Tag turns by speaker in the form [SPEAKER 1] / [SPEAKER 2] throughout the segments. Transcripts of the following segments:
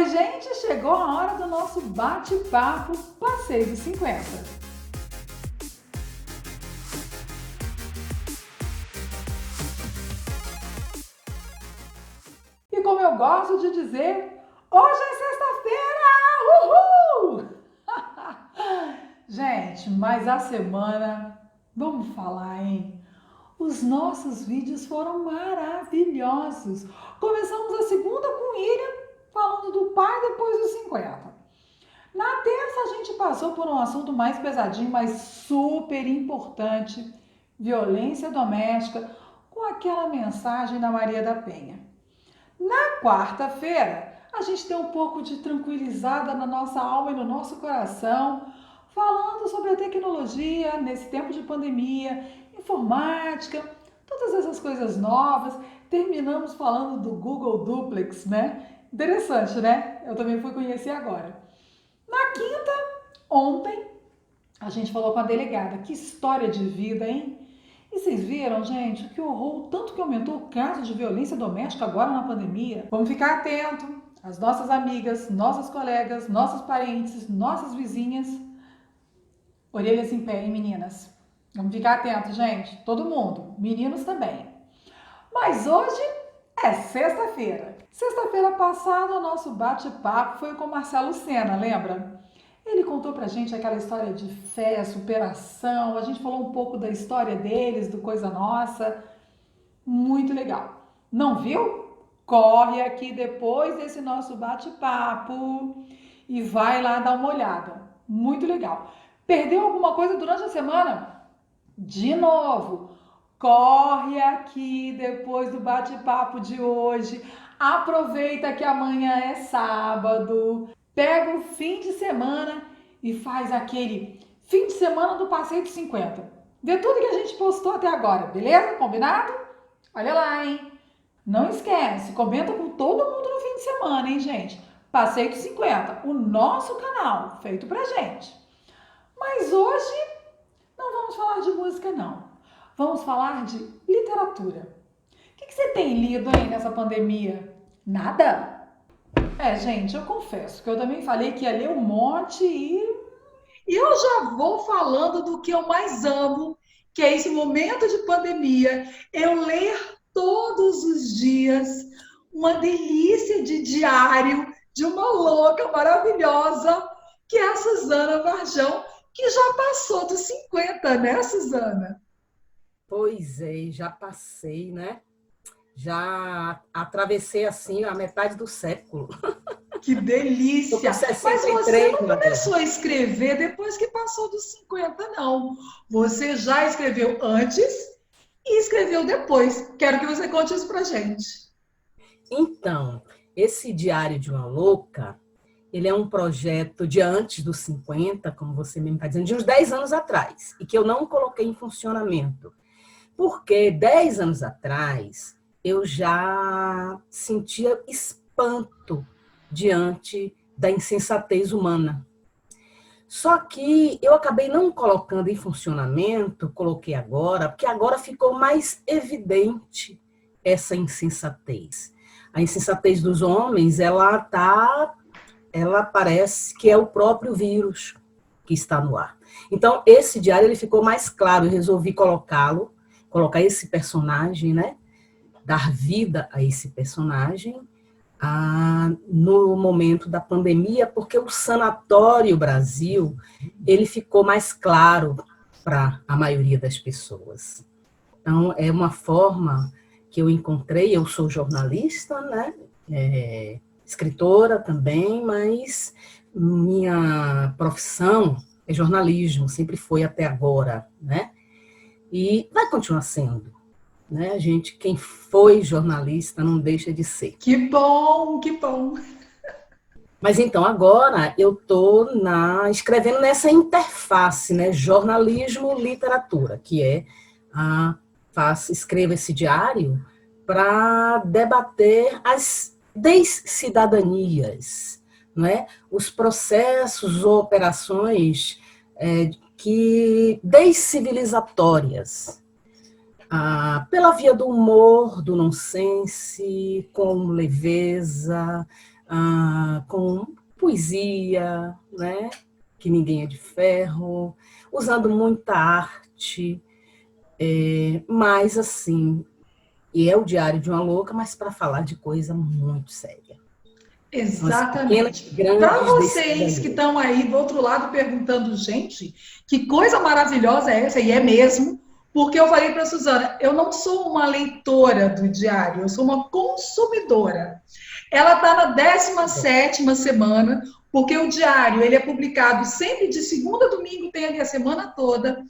[SPEAKER 1] Oi, gente, chegou a hora do nosso bate-papo Passeio dos 50. E como eu gosto de dizer, hoje é sexta-feira! Uhul! Gente, mas a semana, vamos falar, hein? Os nossos vídeos foram maravilhosos. Começamos a segunda com William, falando do pai depois dos 50. Na terça, a gente passou por um assunto mais pesadinho, mas super importante: violência doméstica, com aquela mensagem da Maria da Penha. Na quarta-feira, a gente deu um pouco de tranquilizada na nossa alma e no nosso coração, falando sobre a tecnologia nesse tempo de pandemia, informática, todas essas coisas novas. Terminamos falando do Google Duplex, né? Interessante, né? Eu também fui conhecer agora. Na quinta, ontem, a gente falou com a delegada. Que história de vida, hein? E vocês viram, gente, que horror, tanto que aumentou o caso de violência doméstica agora na pandemia. Vamos ficar atento. As nossas amigas, nossas colegas, nossos parentes, nossas vizinhas. Orelhas em pé, hein, meninas? Vamos ficar atentos, gente. Todo mundo. Meninos também. Mas hoje é sexta-feira. Sexta-feira passada, o nosso bate-papo foi com o Marcelo Sena, lembra? Ele contou pra gente aquela história de fé, superação. A gente falou um pouco da história deles, do Coisa Nossa. Muito legal. Não viu? Corre aqui depois desse nosso bate-papo e vai lá dar uma olhada. Muito legal. Perdeu alguma coisa durante a semana? De novo, corre aqui depois do bate-papo de hoje. Aproveita que amanhã é sábado. Pega o fim de semana e faz aquele fim de semana do Passeio dos 50. Vê tudo que a gente postou até agora, beleza? Combinado? Olha lá, hein? Não esquece, comenta com todo mundo no fim de semana, hein, gente? Passeio dos 50, o nosso canal, feito pra gente. Mas hoje não vamos falar de música, não. Vamos falar de literatura. O que você tem lido aí nessa pandemia? Nada? Gente, eu confesso que eu também falei que ia ler um monte e eu já vou falando do que eu mais amo, que é esse momento de pandemia. Eu ler todos os dias, uma delícia de diário de uma louca maravilhosa, que é a Suzana Varjão, que já passou dos 50, né, Suzana?
[SPEAKER 2] Pois é, já passei, né? Já atravessei assim a metade do século.
[SPEAKER 1] Que
[SPEAKER 2] Estou com
[SPEAKER 1] delícia! Mas você
[SPEAKER 2] 63,
[SPEAKER 1] não
[SPEAKER 2] Maria.
[SPEAKER 1] começou a escrever depois que passou dos 50, não. Você já escreveu antes e escreveu depois. Quero que você conte isso pra gente.
[SPEAKER 2] Então, esse Diário de uma Louca, ele é um projeto de antes dos 50, como você mesmo está dizendo, de uns 10 anos atrás, e que eu não coloquei em funcionamento. Porque 10 anos atrás eu já sentia espanto diante da insensatez humana. Só que eu acabei não colocando em funcionamento, coloquei agora, porque agora ficou mais evidente essa insensatez. A insensatez dos homens, ela parece que é o próprio vírus que está no ar. Então, esse diário ele ficou mais claro, eu resolvi colocar esse personagem, né? Dar vida a esse personagem no momento da pandemia, porque o Sanatório Brasil ele ficou mais claro para a maioria das pessoas. Então, é uma forma que eu encontrei, eu sou jornalista, né? Escritora também, mas minha profissão é jornalismo, sempre foi até agora, né? E vai continuar sendo, né? A gente, quem foi jornalista, não deixa de ser.
[SPEAKER 1] Que bom, que bom.
[SPEAKER 2] Mas então, agora eu estou escrevendo nessa interface, né? Jornalismo-literatura, que é escrevo esse diário para debater as descidadanias, não é? Os processos ou operações descivilizatórias, pela via do humor, do nonsense, com leveza, com poesia, né? Que ninguém é de ferro, usando muita arte, mas assim, e é o Diário de uma Louca, mas para falar de coisa muito séria. São as pequenas e
[SPEAKER 1] Exatamente. Para
[SPEAKER 2] grandes
[SPEAKER 1] vocês
[SPEAKER 2] decisões.
[SPEAKER 1] que estão aí do outro lado perguntando, gente, que coisa maravilhosa é essa? E é mesmo, porque eu falei para a Suzana, eu não sou uma leitora do diário, eu sou uma consumidora. Ela está na 17ª semana, porque o diário ele é publicado sempre de segunda a domingo, tem ali a semana toda.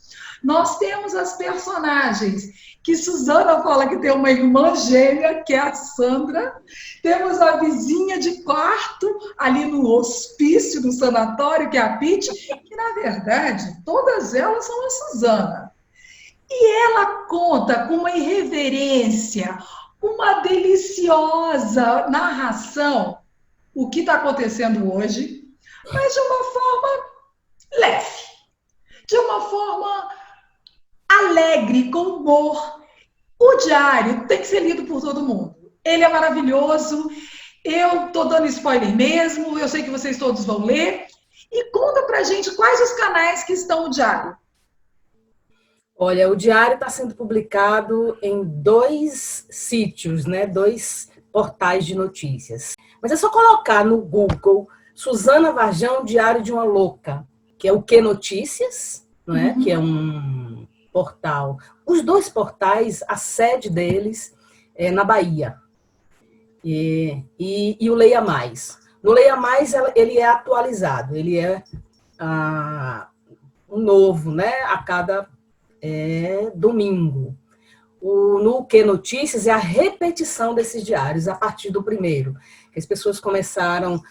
[SPEAKER 1] Nós temos as personagens, que Suzana fala que tem uma irmã gêmea, que é a Sandra. Temos a vizinha de quarto, ali no hospício do sanatório, que é a Pete, que na verdade, todas elas são a Suzana. Ela conta com uma irreverência, uma deliciosa narração, o que está acontecendo hoje, mas de uma forma leve, de uma forma alegre, com humor. O diário tem que ser lido por todo mundo. Ele é maravilhoso. Eu estou dando spoiler mesmo. Eu sei que vocês todos vão ler. E conta pra gente quais os canais que estão no diário.
[SPEAKER 2] Olha, o diário está sendo publicado em 2 sítios, né? 2 portais de notícias. Mas é só colocar no Google Suzana Varjão, Diário de uma Louca, que é o Que Notícias, não é? Que é um portal. Os 2 portais, a sede deles é na Bahia. E o Leia Mais. No Leia Mais, ele é atualizado, ele é um novo, né? A cada domingo. No Que Notícias é a repetição desses diários a partir do primeiro. As pessoas começaram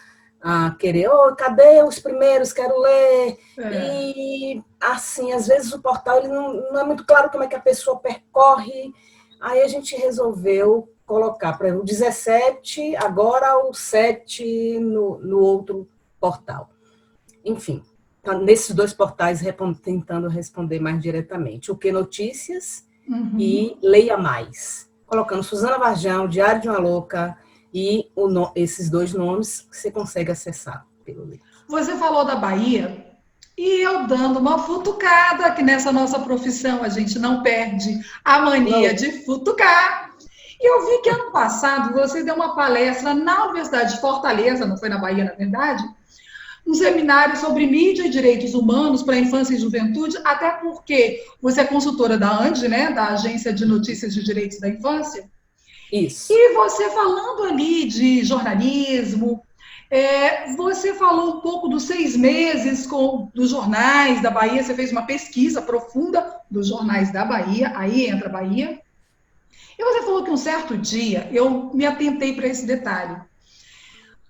[SPEAKER 2] a querer, cadê os primeiros, quero ler. E, assim, às vezes o portal ele não é muito claro como é que a pessoa percorre. Aí a gente resolveu colocar para o 17, agora o 7 no outro portal. Enfim, nesses 2 portais tentando responder mais diretamente. O Que Notícias e Leia Mais. Colocando Suzana Varjão, Diário de uma Louca e esses 2 nomes você consegue acessar pelo livro.
[SPEAKER 1] Você falou da Bahia e eu dando uma futucada, que nessa nossa profissão a gente não perde a mania de futucar. E eu vi que ano passado você deu uma palestra na Universidade de Fortaleza, não foi na Bahia, na verdade, um seminário sobre mídia e direitos humanos para a infância e juventude, até porque você é consultora da ANDI, né, da Agência de Notícias de Direitos da Infância.
[SPEAKER 2] Isso.
[SPEAKER 1] E você falando ali de jornalismo, você falou um pouco dos 6 meses dos jornais da Bahia, você fez uma pesquisa profunda dos jornais da Bahia, aí entra a Bahia. E você falou que um certo dia, eu me atentei para esse detalhe,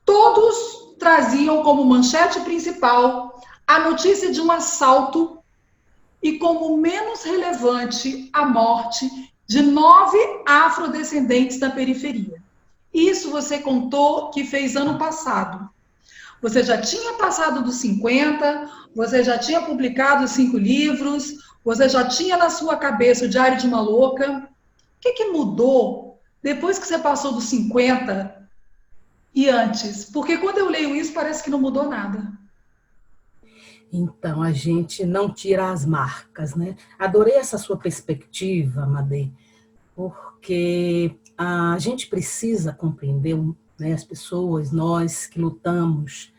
[SPEAKER 1] todos traziam como manchete principal a notícia de um assalto e como menos relevante a morte de 9 afrodescendentes da periferia. Isso você contou que fez ano passado. Você já tinha passado dos 50, você já tinha publicado 5 livros, você já tinha na sua cabeça o Diário de uma Louca. O que mudou depois que você passou dos 50 e antes? Porque quando eu leio isso, parece que não mudou nada.
[SPEAKER 2] Então, a gente não tira as marcas, né? Adorei essa sua perspectiva, Madê, porque a gente precisa compreender, né, as pessoas, nós que lutamos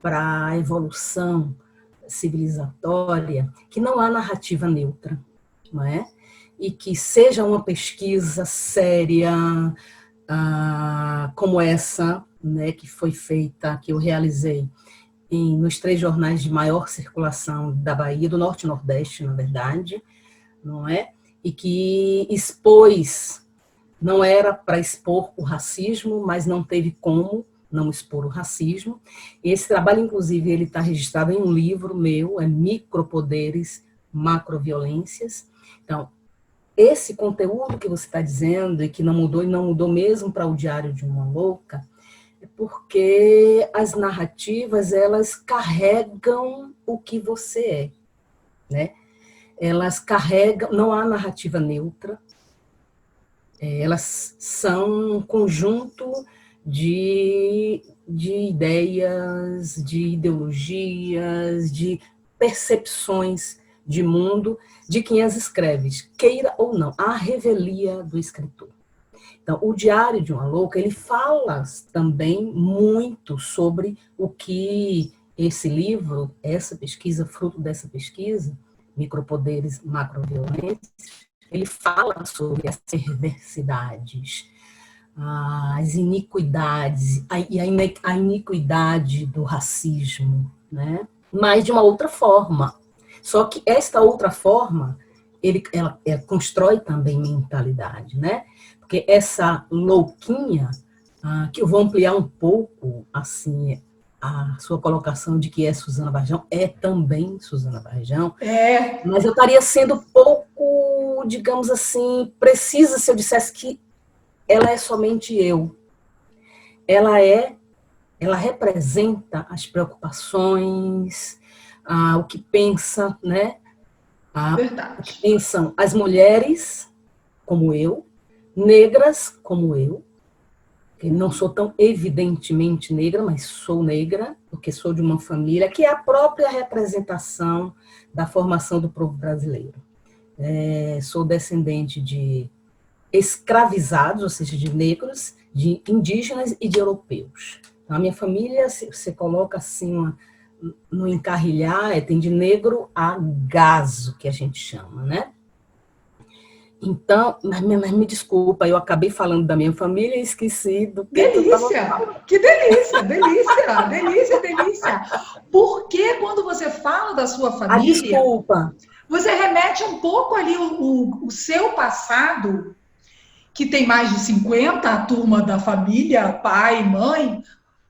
[SPEAKER 2] para a evolução civilizatória, que não há narrativa neutra, não é? E que seja uma pesquisa séria, como essa, né, que foi feita, que eu realizei nos 3 jornais de maior circulação da Bahia, do Norte e Nordeste, na verdade, não é? E que expôs, não era para expor o racismo, mas não teve como não expor o racismo. Esse trabalho, inclusive, ele está registrado em um livro meu, é Micropoderes, Macroviolências. Então, esse conteúdo que você está dizendo e que não mudou, e não mudou mesmo para o Diário de uma Louca, é porque as narrativas, elas carregam o que você é, né? Elas carregam, não há narrativa neutra, elas são um conjunto de ideias, de ideologias, de percepções de mundo de quem as escreve, queira ou não, a revelia do escritor. Então, o Diário de uma Louca, ele fala também muito sobre o que esse livro, essa pesquisa, fruto dessa pesquisa, Micropoderes, Macroviolência, ele fala sobre as perversidades, as iniquidades, a iniquidade do racismo, né? Mas de uma outra forma. Só que esta outra forma, ela constrói também mentalidade, né? Porque essa louquinha, que eu vou ampliar um pouco, assim, a sua colocação de que é Suzana Varjão, é também Suzana Varjão, mas eu estaria sendo pouco, digamos assim, precisa se eu dissesse que ela é somente eu. Ela representa as preocupações, o que pensa, né? O que pensam as mulheres, como eu, negras, como eu, que não sou tão evidentemente negra, mas sou negra, porque sou de uma família que é a própria representação da formação do povo brasileiro. Sou descendente de escravizados, ou seja, de negros, de indígenas e de europeus. Então, a minha família, se você coloca assim, no encarrilhar, tem de negro a gazo, que a gente chama, né? Então, mas me desculpa, eu acabei falando da minha família e esqueci do que
[SPEAKER 1] delícia,
[SPEAKER 2] eu estava falando.
[SPEAKER 1] Que delícia, delícia, delícia, delícia. Porque quando você fala da sua família,
[SPEAKER 2] Desculpa.
[SPEAKER 1] Você remete um pouco ali o seu passado, que tem mais de 50, a turma da família, pai, mãe,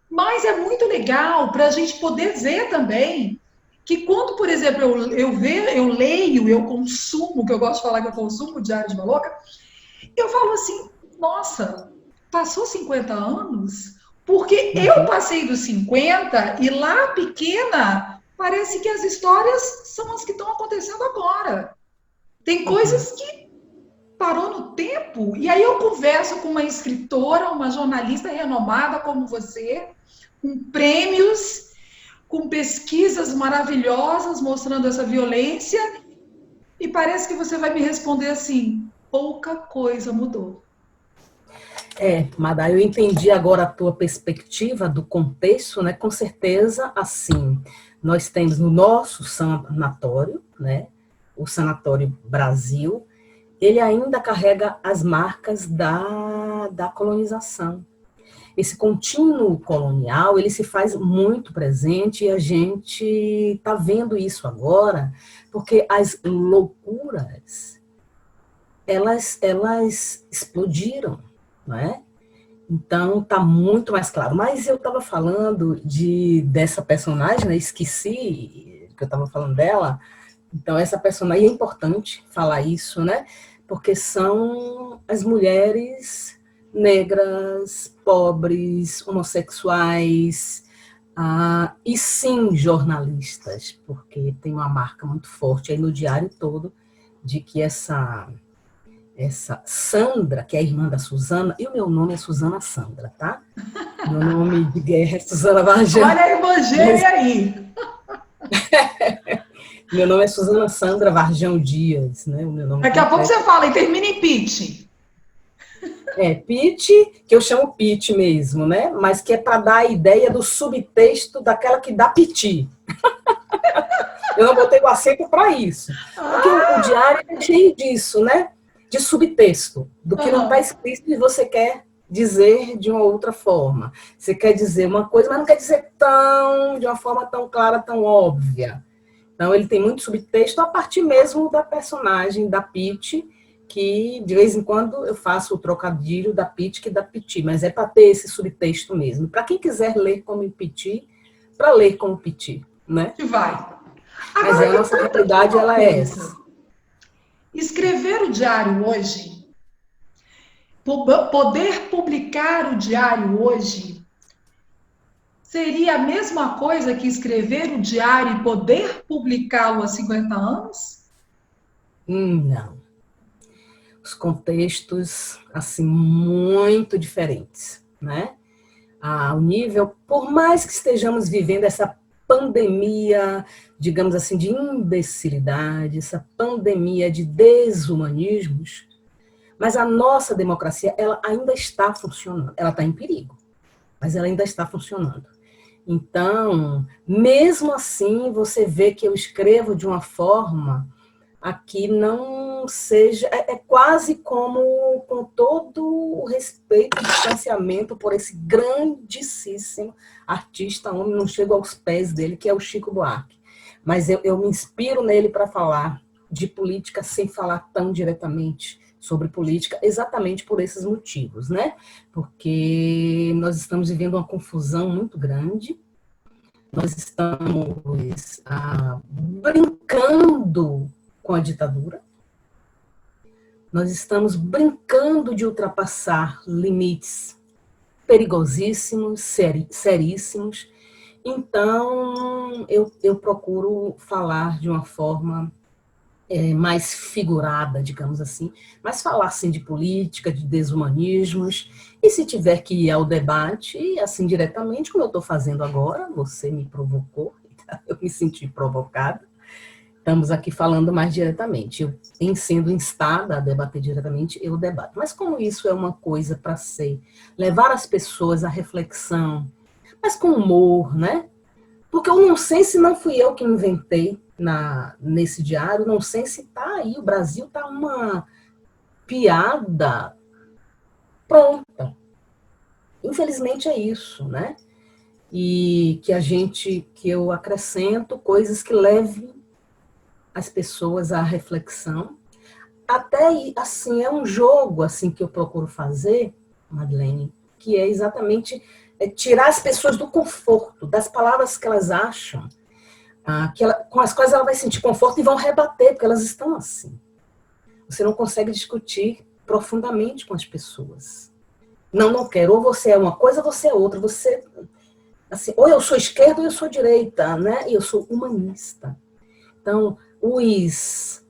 [SPEAKER 1] mas é muito legal para a gente poder ver também que quando, por exemplo, eu leio, eu consumo, que eu gosto de falar que eu consumo o Diário de uma Louca, eu falo assim, nossa, passou 50 anos? Porque eu passei dos 50 e lá pequena, parece que as histórias são as que estão acontecendo agora. Tem coisas que parou no tempo. E aí eu converso com uma escritora, uma jornalista renomada como você, com prêmios, com pesquisas maravilhosas mostrando essa violência, e parece que você vai me responder assim: pouca coisa mudou.
[SPEAKER 2] Madá, eu entendi agora a tua perspectiva do contexto, né? Com certeza, assim, nós temos no nosso sanatório, né? O Sanatório Brasil, ele ainda carrega as marcas da colonização. Esse contínuo colonial, ele se faz muito presente e a gente está vendo isso agora, porque as loucuras, elas explodiram, não é? Então, está muito mais claro. Mas eu estava falando dessa personagem, né? Esqueci que eu estava falando dela. Então, essa personagem é importante falar isso, né? Porque são as mulheres negras, pobres, homossexuais, e sim jornalistas, porque tem uma marca muito forte aí no diário todo de que essa Sandra, que é a irmã da Suzana, e o meu nome é Suzana Sandra, tá? Meu nome de guerra é Suzana Varjão.
[SPEAKER 1] Olha a irmã gêmea aí!
[SPEAKER 2] Meu nome é Suzana Sandra Varjão Dias, né? O meu nome
[SPEAKER 1] Daqui a pouco
[SPEAKER 2] completo.
[SPEAKER 1] você fala e termina em Pete.
[SPEAKER 2] Pete, que eu chamo Pete mesmo, né? Mas que é para dar a ideia do subtexto daquela que dá piti. Eu não botei o acento para isso. Porque o diário é cheio disso, né? De subtexto, do que não está escrito e você quer dizer de uma outra forma. Você quer dizer uma coisa, mas não quer dizer de uma forma tão clara, tão óbvia. Então, ele tem muito subtexto a partir mesmo da personagem da Pete, que de vez em quando eu faço o trocadilho da Pete que da Piti, mas é para ter esse subtexto mesmo. Para quem quiser ler como Piti, para ler como Piti, né?
[SPEAKER 1] Que vai.
[SPEAKER 2] Mas
[SPEAKER 1] Agora
[SPEAKER 2] a
[SPEAKER 1] me
[SPEAKER 2] nossa
[SPEAKER 1] conta aqui
[SPEAKER 2] realidade,
[SPEAKER 1] uma
[SPEAKER 2] ela é essa.
[SPEAKER 1] coisa. Escrever o diário hoje, poder publicar o diário hoje, seria a mesma coisa que escrever o diário e poder publicá-lo há 50 anos?
[SPEAKER 2] Não. Os contextos, assim, muito diferentes, né? ao nível, por mais que estejamos vivendo essa pandemia, digamos assim, de imbecilidade, essa pandemia de desumanismos, mas a nossa democracia, ela ainda está funcionando. Ela está em perigo, mas ela ainda está funcionando. Então, mesmo assim, você vê que eu escrevo de uma forma a que não seja... É quase como, com todo o respeito e distanciamento por esse grandíssimo artista, homem, não chego aos pés dele, que é o Chico Buarque. Mas eu me inspiro nele para falar de política sem falar tão diretamente sobre política, exatamente por esses motivos, né? Porque nós estamos vivendo uma confusão muito grande, nós estamos brincando com a ditadura, nós estamos brincando de ultrapassar limites perigosíssimos, seríssimos. Então, eu procuro falar de uma forma mais figurada, digamos assim, mas falar assim de política, de desumanismos, e se tiver que ir ao debate, assim diretamente, como eu estou fazendo agora, você me provocou, eu me senti provocada, estamos aqui falando mais diretamente, eu, em sendo instada a debater diretamente, eu debato, mas como isso é uma coisa para ser, levar as pessoas à reflexão, mas com humor, né? Porque eu não sei se não fui eu que inventei nesse diário, não sei se está aí, o Brasil está uma piada pronta. Infelizmente é isso, né? E que eu acrescento coisas que levem as pessoas à reflexão. Até assim, é um jogo assim que eu procuro fazer, Madeleine, que é exatamente tirar as pessoas do conforto, das palavras que elas acham, com as quais ela vai sentir conforto e vão rebater, porque elas estão assim. Você não consegue discutir profundamente com as pessoas. Não quero. Ou você é uma coisa, ou você é outra. Você, assim, ou eu sou esquerda, ou eu sou direita, né? E eu sou humanista. Então, os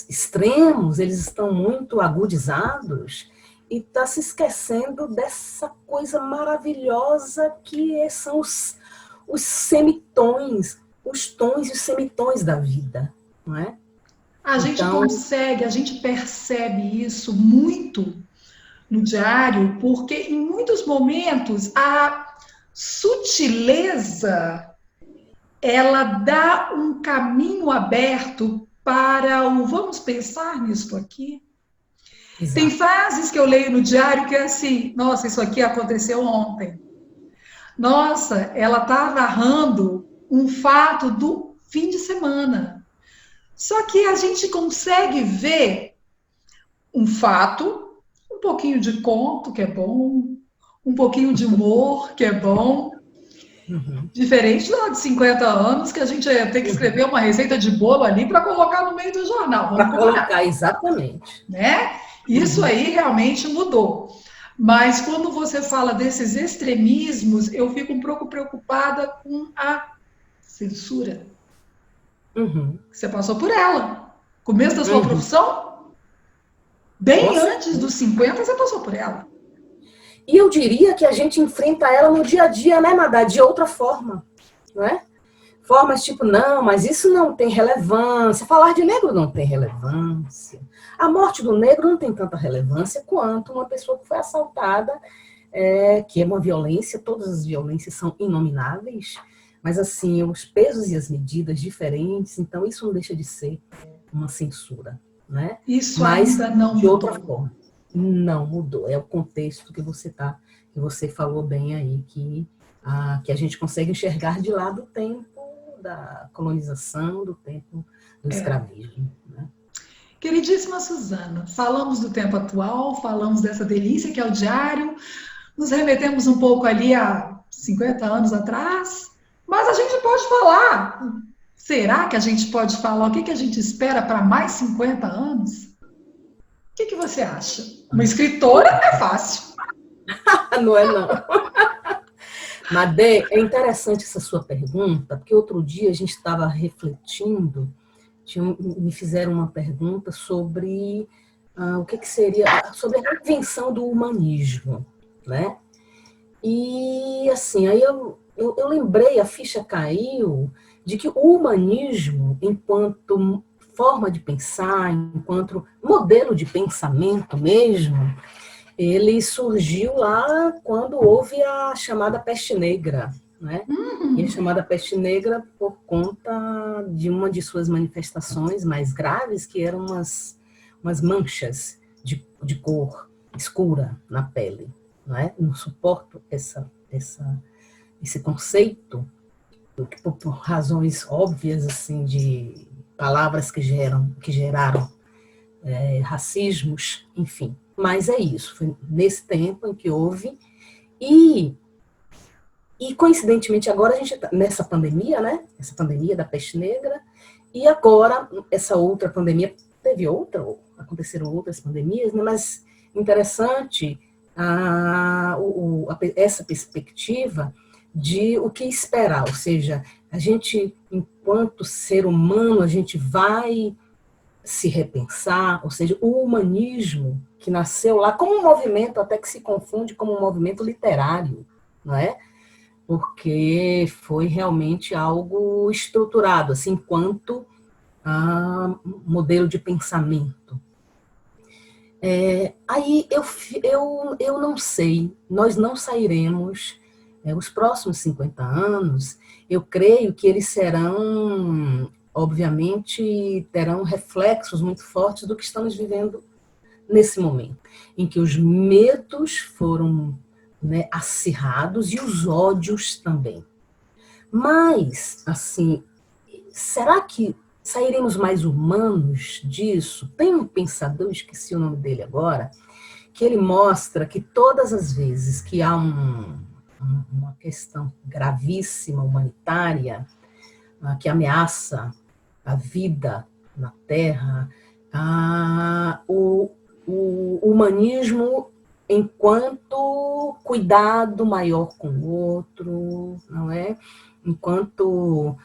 [SPEAKER 2] extremos, eles estão muito agudizados e está se esquecendo dessa coisa maravilhosa que são os semitons, os tons e os semitons da vida, não é?
[SPEAKER 1] A gente
[SPEAKER 2] Então,
[SPEAKER 1] consegue, a gente percebe isso muito no diário, porque em muitos momentos a sutileza ela dá um caminho aberto para o vamos pensar nisso aqui. Tem
[SPEAKER 2] exato.
[SPEAKER 1] frases que eu leio no diário que é assim, nossa, isso aqui aconteceu ontem. Nossa, ela está narrando um fato do fim de semana. Só que a gente consegue ver um fato, um pouquinho de conto, que é bom, um pouquinho de humor, que é bom,
[SPEAKER 2] Uhum,
[SPEAKER 1] diferente lá de 50 anos, que a gente ia ter que
[SPEAKER 2] uhum.
[SPEAKER 1] escrever uma receita de bolo ali para colocar no meio do jornal, vamos
[SPEAKER 2] Para
[SPEAKER 1] combinar,
[SPEAKER 2] colocar, exatamente.
[SPEAKER 1] né? Isso
[SPEAKER 2] Uhum.
[SPEAKER 1] aí realmente mudou. Mas quando você fala desses extremismos, eu fico um pouco preocupada com a censura.
[SPEAKER 2] Uhum.
[SPEAKER 1] Você passou por ela. Começo da sua
[SPEAKER 2] Uhum.
[SPEAKER 1] profissão,
[SPEAKER 2] Com
[SPEAKER 1] bem antes
[SPEAKER 2] certeza.
[SPEAKER 1] dos 50, você passou por ela.
[SPEAKER 2] E eu diria que a gente enfrenta ela no dia a dia, né, Madá? De outra forma, não é? Formas tipo, não, mas isso não tem relevância. Falar de negro não tem relevância. A morte do negro não tem tanta relevância quanto uma pessoa que foi assaltada, que é uma violência, todas as violências são inomináveis, mas assim, os pesos e as medidas diferentes, então isso não deixa de ser uma censura, né?
[SPEAKER 1] Isso
[SPEAKER 2] Mas
[SPEAKER 1] ainda não
[SPEAKER 2] de outra
[SPEAKER 1] mudou.
[SPEAKER 2] forma. Não mudou. É o contexto que você falou bem aí, que a gente consegue enxergar de lá do tempo da colonização, do tempo do escravismo. Né?
[SPEAKER 1] Queridíssima Suzana, falamos do tempo atual, falamos dessa delícia que é o diário, nos remetemos um pouco ali a 50 anos atrás, mas a gente pode falar. Será que a gente pode falar o que a gente espera para mais 50 anos? O que você acha? Uma escritora é fácil.
[SPEAKER 2] Não é não. Madê, é interessante essa sua pergunta, porque outro dia a gente estava refletindo, me fizeram uma pergunta sobre o que seria, sobre a invenção do humanismo, né? E, assim, aí eu lembrei, a ficha caiu, de que o humanismo, enquanto forma de pensar, enquanto modelo de pensamento mesmo, ele surgiu lá quando houve a chamada peste negra, né? E a
[SPEAKER 1] Uhum.
[SPEAKER 2] chamada peste negra por conta de uma de suas manifestações mais graves, que eram umas manchas de cor escura na pele. Não é? Não suporto esse conceito, por razões óbvias, assim, de palavras que geraram racismos, enfim. Mas é isso, foi nesse tempo em que houve. E, e coincidentemente, agora a gente está nessa pandemia, né? Essa pandemia da peste negra, e agora essa outra pandemia, teve outra, aconteceram outras pandemias, né? Mas interessante essa perspectiva de o que esperar, ou seja, a gente, enquanto ser humano, a gente vai se repensar, ou seja, o humanismo que nasceu lá como um movimento até que se confunde como um movimento literário, não é? Porque foi realmente algo estruturado, assim, enquanto modelo de pensamento. Aí eu não sei, nós não sairemos, os próximos 50 anos, eu creio que eles serão, obviamente, terão reflexos muito fortes do que estamos vivendo nesse momento, em que os medos foram, né, acirrados e os ódios também. Mas, assim, será que sairemos mais humanos disso? Tem um pensador, esqueci o nome dele agora, que ele mostra que todas as vezes que há uma questão gravíssima humanitária, que ameaça a vida na Terra, o humanismo enquanto cuidado maior com o outro, não é? Enquanto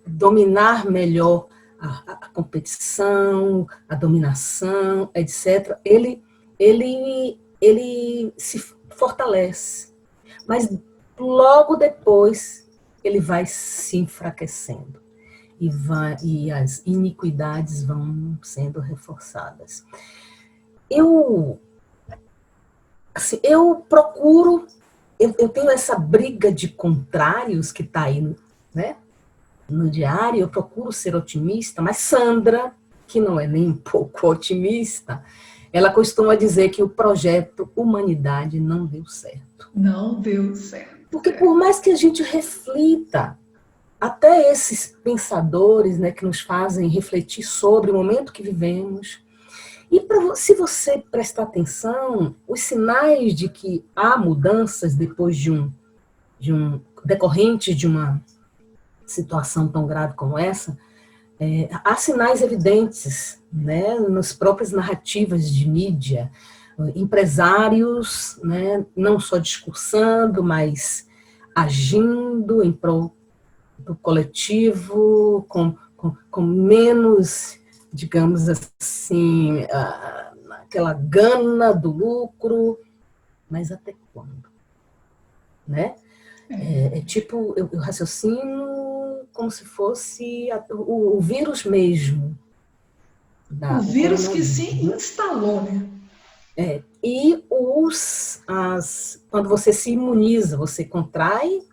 [SPEAKER 2] dominar melhor a competição, a dominação, etc., ele se fortalece. Mas logo depois ele vai se enfraquecendo e as iniquidades vão sendo reforçadas. Eu procuro, eu tenho essa briga de contrários que está aí, né, no diário, eu procuro ser otimista, mas Sandra, que não é nem um pouco otimista, ela costuma dizer que o projeto Humanidade não deu certo.
[SPEAKER 1] Não deu certo.
[SPEAKER 2] Porque por mais que a gente reflita, até esses pensadores, né, que nos fazem refletir sobre o momento que vivemos, e se você prestar atenção, os sinais de que há mudanças depois decorrente de uma situação tão grave como essa, há sinais evidentes, né, nas próprias narrativas de mídia, empresários, né, não só discursando, mas agindo em prol do coletivo, com menos, digamos assim, aquela gana do lucro, mas até quando? Né? Tipo, eu raciocino como se fosse o vírus mesmo,
[SPEAKER 1] O
[SPEAKER 2] o
[SPEAKER 1] vírus que se
[SPEAKER 2] coronavírus, né?
[SPEAKER 1] instalou, né?
[SPEAKER 2] E quando você se imuniza, você contrai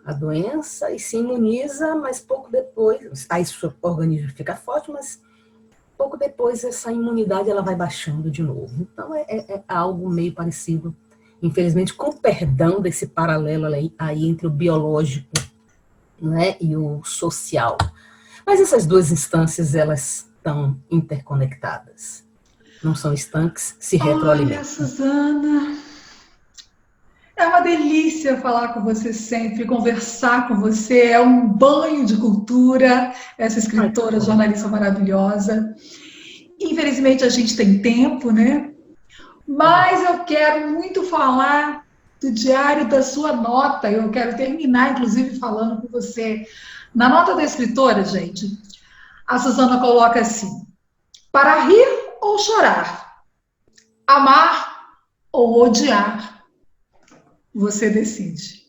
[SPEAKER 2] a doença e se imuniza, mas pouco depois, aí seu organismo fica forte, mas pouco depois essa imunidade ela vai baixando de novo. Então é algo meio parecido, infelizmente, com perdão desse paralelo aí entre o biológico, né, e o social. Mas essas duas instâncias elas estão interconectadas. Não são estanques, se
[SPEAKER 1] Olha,
[SPEAKER 2] retroalimentam.
[SPEAKER 1] Suzana, é uma delícia falar com você sempre, conversar com você, é um banho de cultura, essa
[SPEAKER 2] Ai, que
[SPEAKER 1] escritora,
[SPEAKER 2] bom.
[SPEAKER 1] jornalista maravilhosa. Infelizmente a gente tem tempo, né?
[SPEAKER 2] É
[SPEAKER 1] Mas
[SPEAKER 2] verdade.
[SPEAKER 1] eu quero muito falar do diário da sua nota. Eu quero terminar, inclusive, falando com você. Na nota da escritora, gente, a Suzana coloca assim: para rir ou chorar, amar ou odiar, Você decide.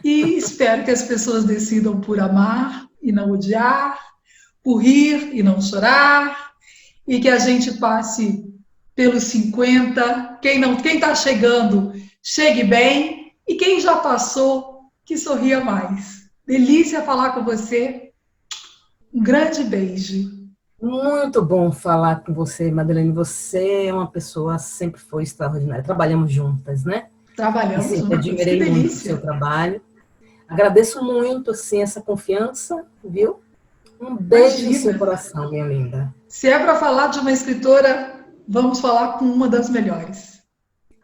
[SPEAKER 1] E espero que as pessoas decidam por amar e não odiar, por rir e não chorar, e que a gente passe pelos 50. Quem está chegando, chegue bem, e quem já passou, que sorria mais. Delícia falar com você. Um grande beijo.
[SPEAKER 2] Muito bom falar com você, Madeleine. Você é uma pessoa, sempre foi extraordinária. Trabalhamos juntas, né? E
[SPEAKER 1] Trabalhamos
[SPEAKER 2] sempre
[SPEAKER 1] juntas, que
[SPEAKER 2] admirei muito o seu
[SPEAKER 1] delícia.
[SPEAKER 2] trabalho. Agradeço muito, assim, essa confiança, viu? Um beijo no seu
[SPEAKER 1] Imagina.
[SPEAKER 2] coração, minha linda.
[SPEAKER 1] Se é para falar de uma escritora, vamos falar com uma das melhores.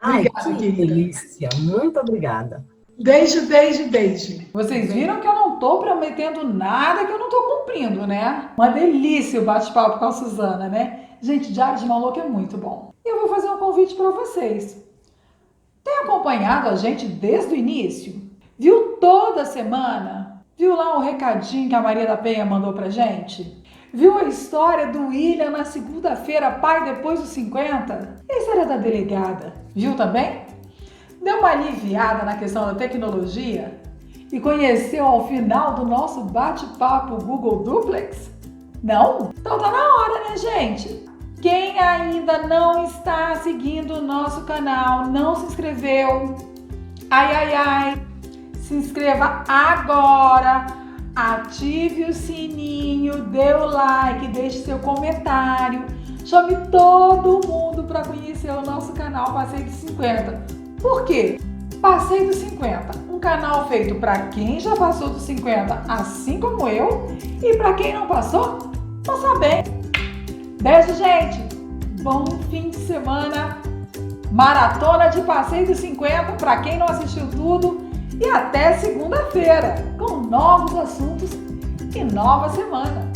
[SPEAKER 2] Ai,
[SPEAKER 1] Obrigada,
[SPEAKER 2] que
[SPEAKER 1] querida.
[SPEAKER 2] delícia. Muito obrigada.
[SPEAKER 1] Beijo, beijo, beijo. Vocês viram que eu não tô prometendo nada que eu não tô cumprindo, né? Uma delícia o bate-papo com a Suzana, né? Gente, Diário de uma Louca é muito bom. E eu vou fazer um convite para vocês. Tem acompanhado a gente desde o início? Viu toda semana? Viu lá o recadinho que a Maria da Penha mandou pra gente? Viu a história do William na segunda-feira, pai depois dos 50? Esse era da delegada. Viu também? Deu uma aliviada na questão da tecnologia? E conheceu ao final do nosso bate-papo o Google Duplex? Não? Então tá na hora, né, gente? Quem ainda não está seguindo o nosso canal, não se inscreveu, ai, se inscreva agora, ative o sininho, dê o like, deixe seu comentário, chame todo mundo para conhecer o nosso canal Passeio dos 50. Por quê? Passeio dos 50, um canal feito para quem já passou dos 50, assim como eu, e para quem não passou, passa bem. Beijo, gente! Bom fim de semana! Maratona de Passeio dos 50 para quem não assistiu tudo e até segunda-feira com novos assuntos e nova semana.